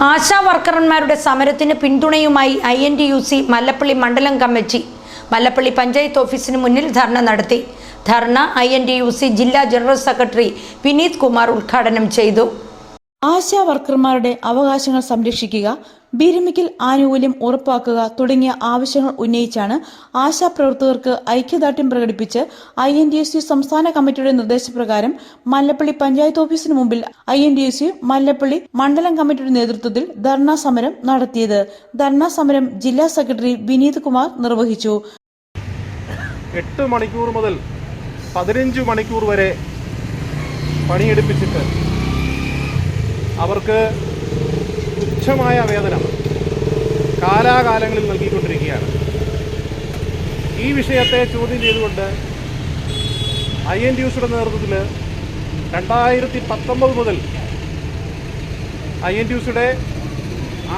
ആശാ വർക്കർമാരുടെ സമരത്തിന് പിന്തുണയുമായി INTUC മല്ലപ്പള്ളി മണ്ഡലം കമ്മിറ്റി മല്ലപ്പള്ളി പഞ്ചായത്ത് ഓഫീസിന് മുന്നിൽ ധർണ നടത്തി. ധർണ INTUC ജില്ലാ ജനറൽ സെക്രട്ടറി വിനീത് കുമാർ ഉദ്ഘാടനം ചെയ്തു. ആശാ വർക്കർമാരുടെ അവകാശങ്ങൾ സംരക്ഷിക്കുക, വിരമിക്കൽ ആനുകൂല്യം ഉറപ്പാക്കുക തുടങ്ങിയ ആവശ്യങ്ങൾ ഉന്നയിച്ചാണ് ആശാപ്രവർത്തകർക്ക് ഐക്യദാർഢ്യം പ്രകടിപ്പിച്ച് INTUC സംസ്ഥാന കമ്മിറ്റിയുടെ നിർദ്ദേശപ്രകാരം മല്ലപ്പള്ളി പഞ്ചായത്ത് ഓഫീസിന് മുമ്പിൽ INTUC മല്ലപ്പള്ളി മണ്ഡലം കമ്മിറ്റിയുടെ നേതൃത്വത്തിൽ ധർണാ സമരം നടത്തിയത്. ധർണാ സമരം ജില്ലാ സെക്രട്ടറി വിനീത് കുമാർ നിർവഹിച്ചു. 8 മണിക്കൂർ മുതൽ 15 മണിക്കൂർ വരെ പണിയെടുപ്പിച്ചിട്ട് അവർക്ക് തുച്ഛമായ വേതനം കാലാകാലങ്ങളിൽ നൽകിക്കൊണ്ടിരിക്കുകയാണ്. ഈ വിഷയത്തെ ചോദ്യം ചെയ്തുകൊണ്ട് INTUCയുടെ നേതൃത്വത്തിൽ 2019 മുതൽ INTUCയുടെ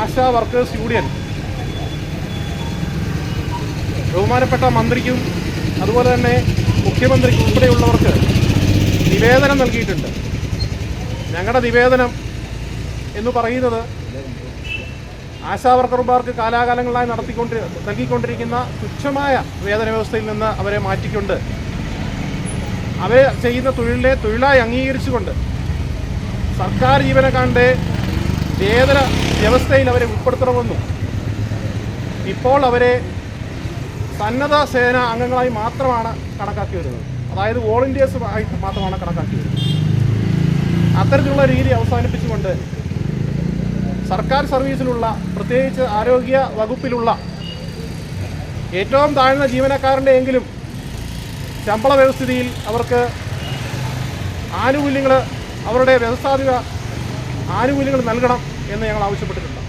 ആശാ വർക്കേഴ്സ് യൂണിയൻ ബഹുമാനപ്പെട്ട മന്ത്രിക്കും അതുപോലെ തന്നെ മുഖ്യമന്ത്രിക്കും ഉൾപ്പെടെയുള്ളവർക്ക് നിവേദനം നൽകിയിട്ടുണ്ട്. ഞങ്ങളുടെ നിവേദനം എന്ന് പറയുന്നത് ആശാ വർക്കർമാർക്ക് കാലാകാലങ്ങളായി നൽകിക്കൊണ്ടിരിക്കുന്ന തുച്ഛമായ വേതന വ്യവസ്ഥയിൽ നിന്ന് അവരെ മാറ്റിക്കൊണ്ട് അവർ ചെയ്യുന്ന തൊഴിലിനെ തൊഴിലായി അംഗീകരിച്ചുകൊണ്ട് സർക്കാർ ജീവനക്കാരുടെ വേതന വ്യവസ്ഥയിൽ അവരെ ഉൾപ്പെടുത്തണമെന്നും ഇപ്പോൾ അവരെ സന്നദ്ധ സേന അംഗങ്ങളായി മാത്രമാണ് കണക്കാക്കി വരുന്നത്, അതായത് വോളണ്ടിയേഴ്സ് ആയി മാത്രമാണ് കണക്കാക്കി വരുന്നത്. അത്തരത്തിലുള്ള രീതി അവസാനിപ്പിച്ചുകൊണ്ട് സർക്കാർ സർവീസിലുള്ള, പ്രത്യേകിച്ച് ആരോഗ്യ വകുപ്പിലുള്ള ഏറ്റവും താഴ്ന്ന ജീവനക്കാരൻ്റെ എങ്കിലും ശമ്പള വ്യവസ്ഥിതിയിൽ അവർക്ക് ആനുകൂല്യങ്ങൾ, അവരുടെ വ്യവസ്ഥാപിത ആനുകൂല്യങ്ങൾ നൽകണം എന്ന് ഞങ്ങൾ ആവശ്യപ്പെട്ടിട്ടുണ്ട്.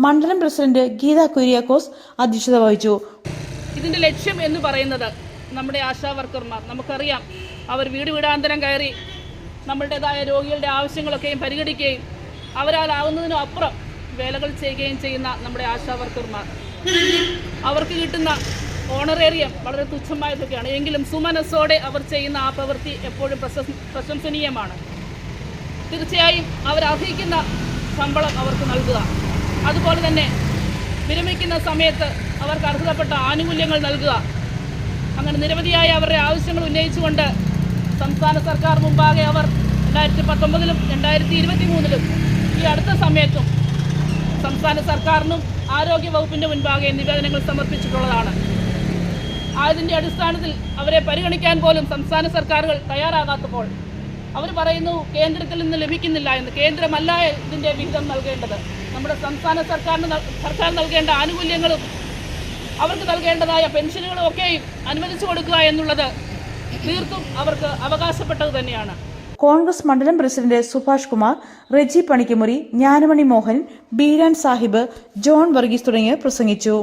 മണ്ഡലം പ്രസിഡന്റ് ഗീത കുര്യാക്കോസ് അധ്യക്ഷത വഹിച്ചു. ഇതിൻ്റെ ലക്ഷ്യം എന്ന് പറയുന്നത് നമ്മുടെ ആശാ വർക്കർമാർ, നമുക്കറിയാം, അവർ വീടാന്തരം കയറി നമ്മളുടേതായ രോഗികളുടെ ആവശ്യങ്ങളൊക്കെയും പരിഗണിക്കുകയും അവരാലാവുന്നതിനും അപ്പുറം വേലകൾ ചെയ്യുകയും ചെയ്യുന്ന നമ്മുടെ ആശാ വർക്കർമാർ, അവർക്ക് കിട്ടുന്ന ഓണറേറിയം വളരെ തുച്ഛമായതൊക്കെയാണ്. എങ്കിലും സുമനസ്സോടെ അവർ ചെയ്യുന്ന ആ പ്രവൃത്തി എപ്പോഴും പ്രശംസനീയമാണ്. തീർച്ചയായും അവരർഹിക്കുന്ന ശമ്പളം അവർക്ക് നൽകുക, അതുപോലെ തന്നെ വിരമിക്കുന്ന സമയത്ത് അവർക്ക് അർഹതപ്പെട്ട ആനുകൂല്യങ്ങൾ നൽകുക, അങ്ങനെ നിരവധിയായ അവരുടെ ആവശ്യങ്ങൾ ഉന്നയിച്ചുകൊണ്ട് സംസ്ഥാന സർക്കാർ മുമ്പാകെ അവർ 2019-ലും 2023-ലും ഈ അടുത്ത സമയത്തും സംസ്ഥാന സർക്കാരിനും ആരോഗ്യ വകുപ്പിൻ്റെ മുൻപാകെ നിവേദനങ്ങൾ സമർപ്പിച്ചിട്ടുള്ളതാണ്. അതിൻ്റെ അടിസ്ഥാനത്തിൽ അവരെ പരിഗണിക്കാൻ പോലും സംസ്ഥാന സർക്കാരുകൾ തയ്യാറാകാത്തപ്പോൾ അവർ പറയുന്നു കേന്ദ്രത്തിൽ നിന്ന് ലഭിക്കുന്നില്ല എന്ന്. കേന്ദ്രമല്ല ഇതിൻ്റെ വിഹിതം നൽകേണ്ടത്, നമ്മുടെ സംസ്ഥാന സർക്കാർ നൽകേണ്ട ആനുകൂല്യങ്ങളും അവർക്ക് നൽകേണ്ടതായ പെൻഷനുകളും ഒക്കെയും അനുവദിച്ചു കൊടുക്കുക എന്നുള്ളത് തീർത്തും അവർക്ക് അവകാശപ്പെട്ടത് തന്നെയാണ്. കോൺഗ്രസ് മണ്ഡലം പ്രസിഡന്റ് സുഭാഷ് കുമാർ, റെജി പണിക്കുമുറി, ജ്ഞാനമണി മോഹൻ, ബീരാൻ സാഹിബ്, ജോൺ വർഗീസ് തുടങ്ങിയവർ പ്രസംഗിച്ചു.